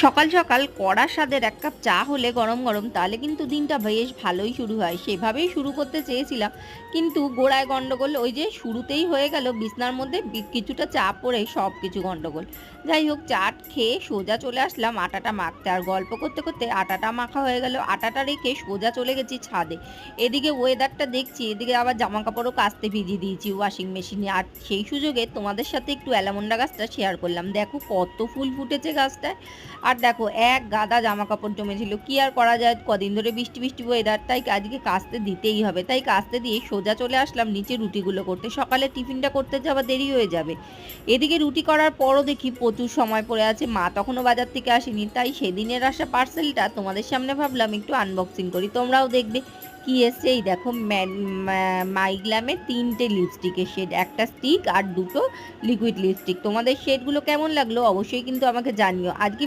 সকাল সকাল কড়া স্বাদের এক কাপ চা হলে গরম গরম তাহলে কিন্তু দিনটা বেশ ভালোই শুরু হয়, সেভাবেই শুরু করতে চেয়েছিলাম। কিন্তু গোড়ায় গন্ডগোল, ওই যে শুরুতেই হয়ে গেল বিছনার মধ্যে কিছুটা চা পড়ে সব কিছু গন্ডগোল। যাই হোক, চাট খেয়ে সোজা চলে আসলাম আটাটা মাখতে, আর গল্প করতে করতে আটাটা মাখা হয়ে গেল। আটাটা রেখে সোজা চলে গেছি ছাদে। এদিকে ওয়েদারটা দেখছি, এদিকে আবার জামা কাপড়ও কাচতে ভিজিয়ে দিয়েছি ওয়াশিং মেশিনে। আর সেই সুযোগে তোমাদের সাথে একটু অ্যালামন্ডা গাছটা শেয়ার করলাম, দেখো কত ফুল ফুটেছে গাছটায়। আর দেখো এক গাদা জামা কাপড় জমেছিল, কি আর করা যায়, কদিন ধরে বৃষ্টি বৃষ্টি ওয়েদার, তাই আজকে কাচতে দিতেই হবে। তাই কাচতে দিয়ে সোজা চলে আসলাম নিচে রুটিগুলো করতে, সকালে টিফিনটা করতে যাওয়া দেরি হয়ে যাবে। এদিকে রুটি করার পরও দেখি প্রচুর সময় পড়ে আছে, মা তখনও বাজার থেকে আসেনি, তাই সেদিনের আসা পার্সেলটা তোমাদের সামনে ভাবলাম একটু আনবক্সিং করি, তোমরাও দেখবে কি এসছে। এই দেখো, মাইগ্লামের 3টে লিপস্টিকের শেড, একটা স্টিক আর দুটো লিকুইড লিপস্টিক। তোমাদের শেডগুলো কেমন লাগলো অবশ্যই কিন্তু আমাকে জানিও। আজকে